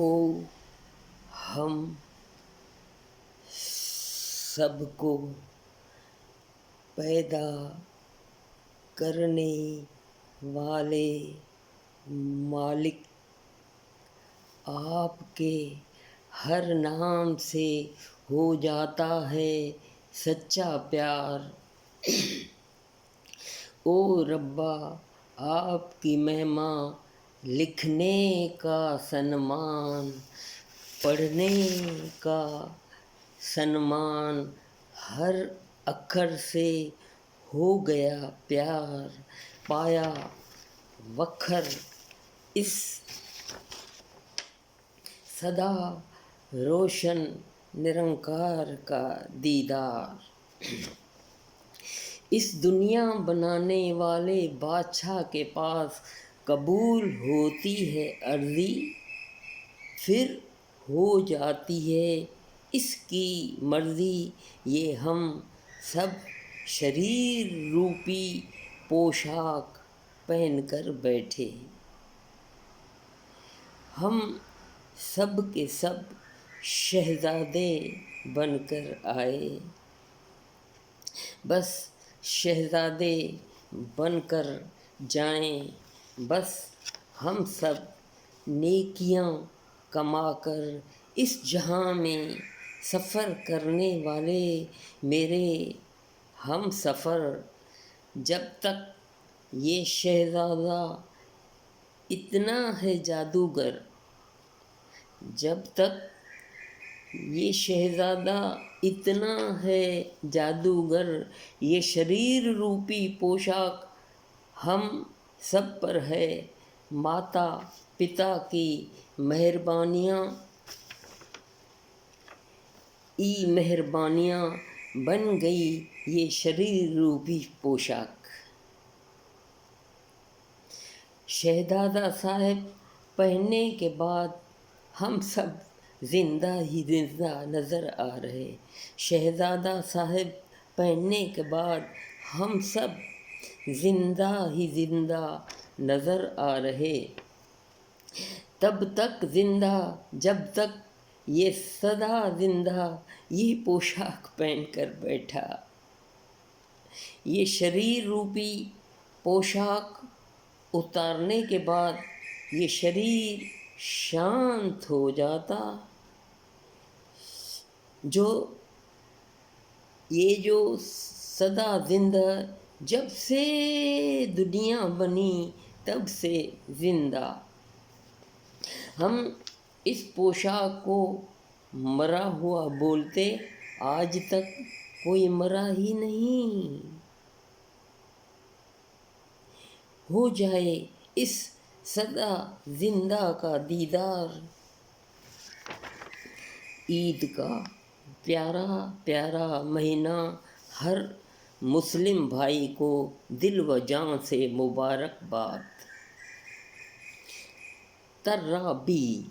ओ हम सबको पैदा करने वाले मालिक आपके हर नाम से हो जाता है सच्चा प्यार। ओ रब्बा आपकी महिमा लिखने का सन्मान, पढ़ने का सन्मान, हर अक्षर से हो गया प्यार, पाया वखर इस सदा रोशन निरंकार का दीदार। इस दुनिया बनाने वाले बादशाह के पास कबूल होती है अर्ज़ी, फिर हो जाती है इसकी मर्ज़ी। ये हम सब शरीर रूपी पोशाक पहन कर बैठे, हम सब के सब शहज़ादे बनकर आए, बस शहज़ादे बनकर जाएं। बस हम सब नेकियां कमाकर इस जहां में सफ़र करने वाले मेरे हम सफ़र। जब तक ये शहज़ादा इतना है जादूगर, जब तक ये शहज़ादा इतना है जादूगर, ये शरीर रूपी पोशाक हम सब पर है। माता पिता की मेहरबानियाँ मेहरबानियाँ बन गई ये शरीर रूपी पोशाक। शहज़ादा साहब पहनने के बाद हम सब जिंदा ही जिंदा नज़र आ रहे। शहज़ादा साहब पहनने के बाद हम सब जिंदा ही जिंदा नज़र आ रहे। तब तक जिंदा जब तक ये सदा जिंदा ये पोशाक पहन कर बैठा। ये शरीर रूपी पोशाक उतारने के बाद ये शरीर शांत हो जाता। जो सदा जिंदा जब से दुनिया बनी तब से जिंदा, हम इस पोशाक को मरा हुआ बोलते, आज तक कोई मरा ही नहीं। हो जाए इस सदा जिंदा का दीदार। ईद का प्यारा प्यारा महीना हर मुस्लिम भाई को दिल व जान से मुबारकबाद। तर्राबी,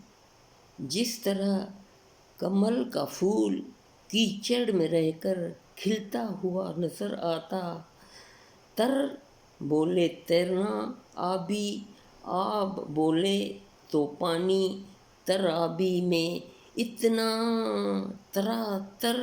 जिस तरह कमल का फूल कीचड़ में रहकर खिलता हुआ नजर आता, तर बोले तैरना, आबी आब बोले तो पानी, तराबी में इतना तरातर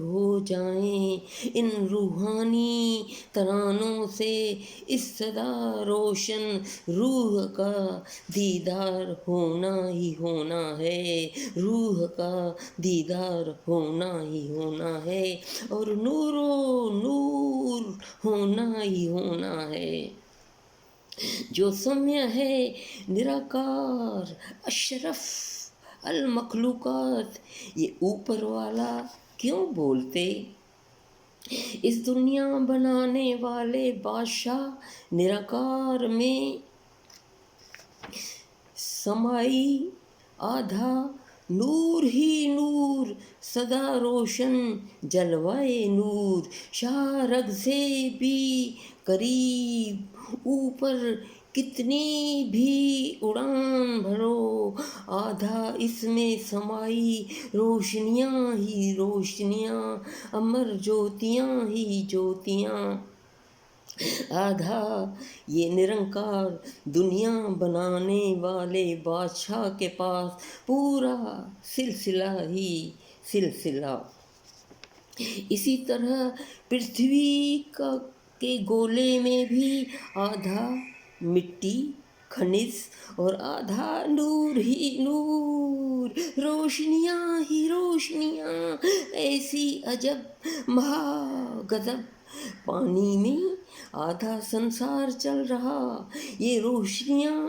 हो जाएं इन रूहानी तरानों से, इस सदा रोशन रूह का दीदार होना ही होना है, रूह का दीदार होना ही होना है, और नूरो नूर होना ही होना है। जो सम्य है निराकार अशरफ अल मखलूकात, ये ऊपर वाला क्यों बोलते। इस दुनिया बनाने वाले बादशाह निराकार में समाई आधा नूर ही नूर, सदा रोशन जलवाए नूर, शारग से भी करीब ऊपर कितनी भी उड़ान भरो, आधा इसमें समाई रोशनियाँ ही रोशनियाँ, अमर ज्योतियाँ ही ज्योतियाँ। आधा ये निरंकार दुनिया बनाने वाले बादशाह के पास पूरा सिलसिला ही सिलसिला। इसी तरह पृथ्वी का के गोले में भी आधा मिट्टी खनिज और आधा नूर ही नूर, रोशनियाँ ही रोशनियाँ, ऐसी अजब महागजब। पानी में आधा संसार चल रहा, ये रोशनियाँ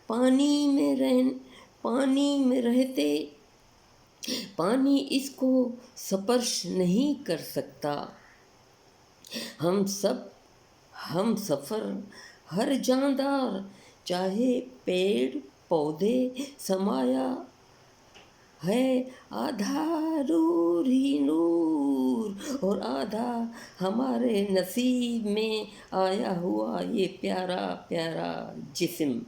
पानी में रहते पानी इसको स्पर्श नहीं कर सकता। हम सफ़र हर जानदार, चाहे पेड़ पौधे समाया है, आधा नूर ही नूर और आधा हमारे नसीब में आया हुआ ये प्यारा प्यारा जिस्म।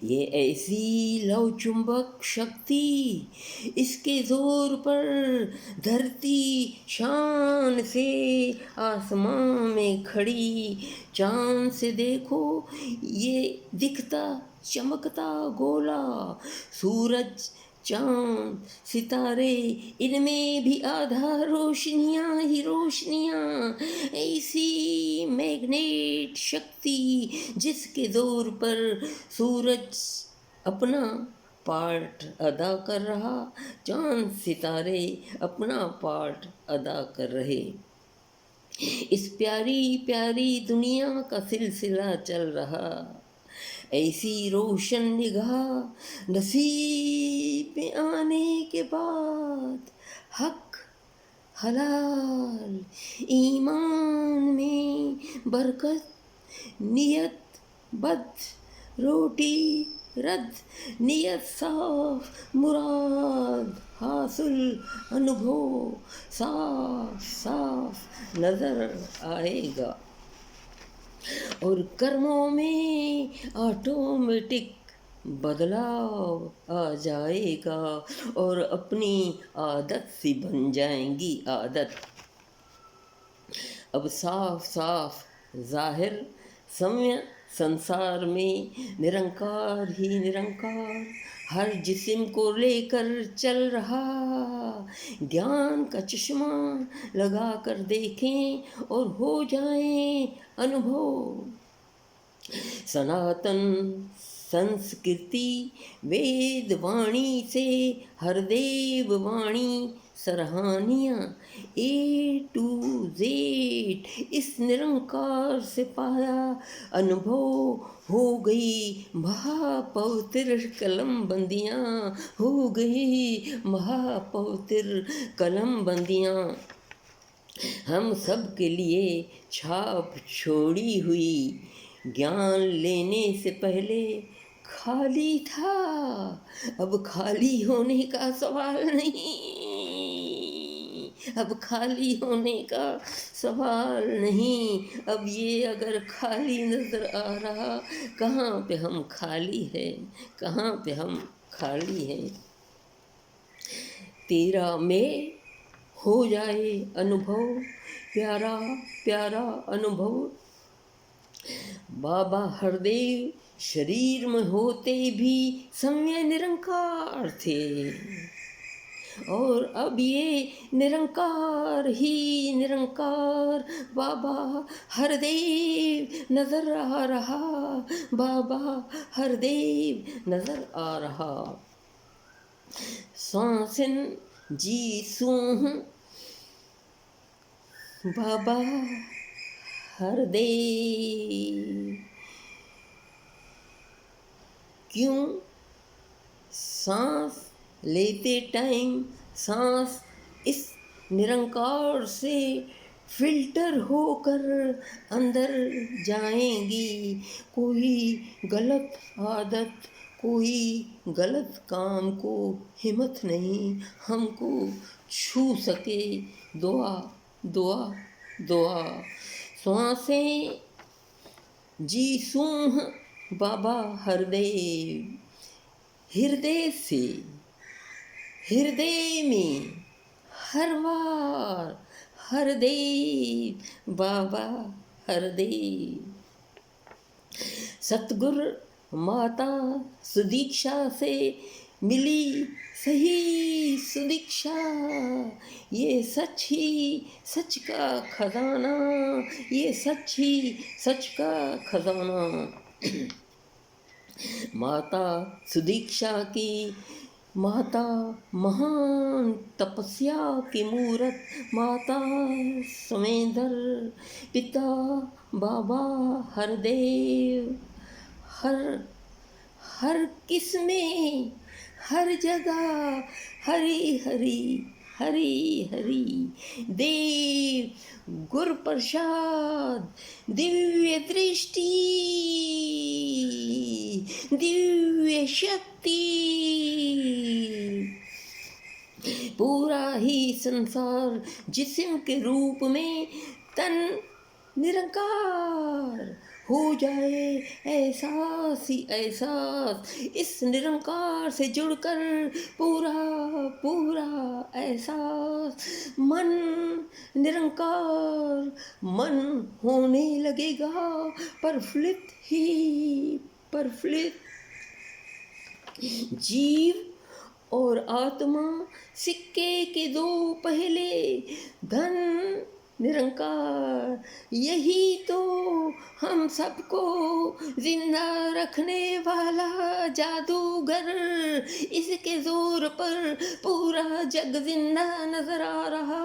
ये ऐसी लव चुंबक शक्ति, इसके जोर पर धरती शान से आसमां में खड़ी। चांद से देखो ये दिखता चमकता गोला, सूरज चांद सितारे, इनमें भी आधा रोशनियाँ ही रोशनियाँ, ऐसी मैग्नेट शक्ति जिसके जोर पर सूरज अपना पार्ट अदा कर रहा, चांद सितारे अपना पार्ट अदा कर रहे। इस प्यारी प्यारी दुनिया का सिलसिला चल रहा, ऐसी रोशन निगाह नसीब में आने के बाद, हक हलाल ईमान में बरकत, नियत बद रोटी रद, नियत साफ मुराद हासिल, अनुभव साफ साफ नजर आएगा और कर्मों में ऑटोमेटिक बदलाव आ जाएगा और अपनी आदत सी बन जाएंगी आदत। अब साफ साफ जाहिर समय संसार में निरंकार ही निरंकार हर जिस्म को लेकर चल रहा। ज्ञान का चश्मा लगा कर देखें और हो जाएं अनुभव। सनातन संस्कृति वेद वाणी से हर देव वाणी सराहनियाँ, ए टू जेड इस निरंकार से पाया अनुभव। हो गई महापवित्र कलम बंदियाँ, हो गई महापवित्र कलम बंदियाँ। हम सब के लिए छाप छोड़ी हुई, ज्ञान लेने से पहले खाली था, अब खाली होने का सवाल नहीं, अब खाली होने का सवाल नहीं। अब ये अगर खाली नजर आ रहा, कहाँ पे हम खाली हैं, कहाँ पे हम खाली हैं। तेरा में हो जाए अनुभव, प्यारा प्यारा अनुभव। बाबा हरदेव शरीर में होते भी समय निरंकार थे और अब ये निरंकार ही निरंकार बाबा हरदेव नजर आ रहा, बाबा हरदेव नजर आ रहा। सांसन जी सूह बाबा हरदेव। क्यों? सांस लेते टाइम सांस इस निरंकार से फिल्टर होकर अंदर जाएंगी। कोई गलत आदत, कोई गलत काम को हिम्मत नहीं हमको छू सके। दुआ दुआ दुआ। श्वासें जी सूह बाबा हरदेव। हृदय से हृदय में हर बार हरदेव बाबा हरदेव। सतगुरु माता सुदीक्षा से मिली सही सुदीक्षा, ये सच ही सच का खजाना, ये सच ही सच का खजाना। माता सुदीक्षा की माता महान तपस्या की मूरत, माता समेंदर पिता बाबा हरदेव। हर हर किस्में हर जगह हरी हरी हरी हरी, देव गुरु प्रसाद दिव्य दृष्टि दिव्य शक्ति, पूरा ही संसार जिस्म के रूप में तन निरंकार हो जाए, एहसास ही एहसास इस निरंकार से जुड़कर, पूरा पूरा एहसास मन निरंकार मन होने लगेगा प्रफुल्लित ही प्रफुल्लित। जीव और आत्मा सिक्के के दो पहले, धन निरंकार यही तो हम सबको जिंदा रखने वाला जादूगर, इसके जोर पर पूरा जग जिंदा नजर आ रहा,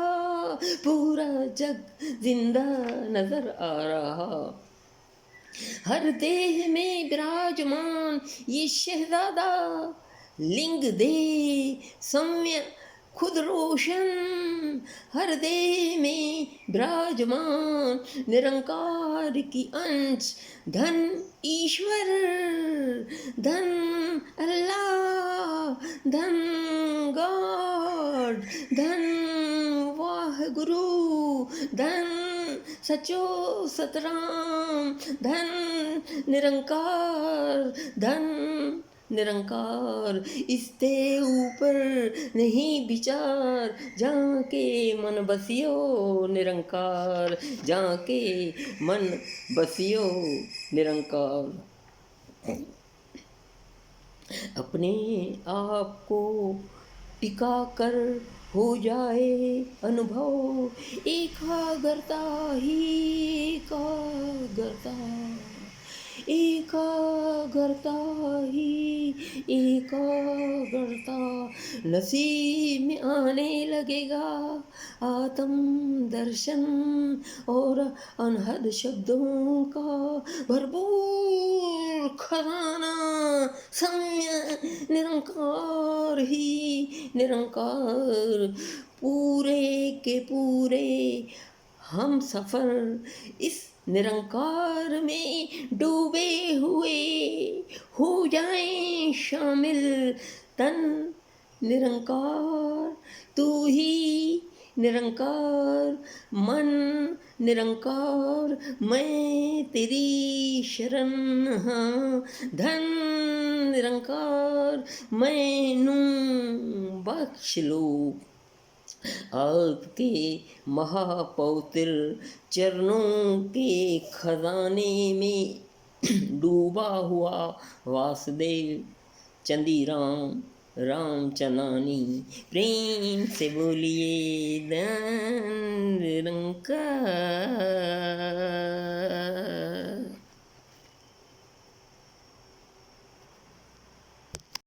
पूरा जग जिंदा नजर आ रहा। हर देह में विराजमान ये शहजादा, लिंग दे सौम्य खुद रोशन, हर देह में विराजमान निरंकार की अंश, धन ईश्वर धन अल्लाह धन गॉड धन वाह गुरु धन सचो सतराम, धन निरंकार धन निरंकार। इससे ऊपर नहीं विचार, जहाँ के मन बसियो निरंकार, जहाँ के मन बसियो निरंकार। अपने आप को टिका कर हो जाए अनुभव, एकाग्रता ही एकाग्रता, एकाग्रता ही एकाग्रता, नसीब में आने लगेगा आत्म दर्शन और अनहद शब्दों का भरपूर खजाना, सम्य निरंकार ही निरंकार। पूरे के पूरे हम सफर इस निरंकार में डूबे हुए हो जाएं शामिल, तन निरंकार तू ही निरंकार, मन निरंकार मैं तेरी शरण, हाँ धन निरंकार मैनू बख्श लो। आपके महापवित्र चरणों के खजाने में डूबा हुआ वासुदेव चंदीराम राम चनानी, प्रेम से बोलिए निरंकार।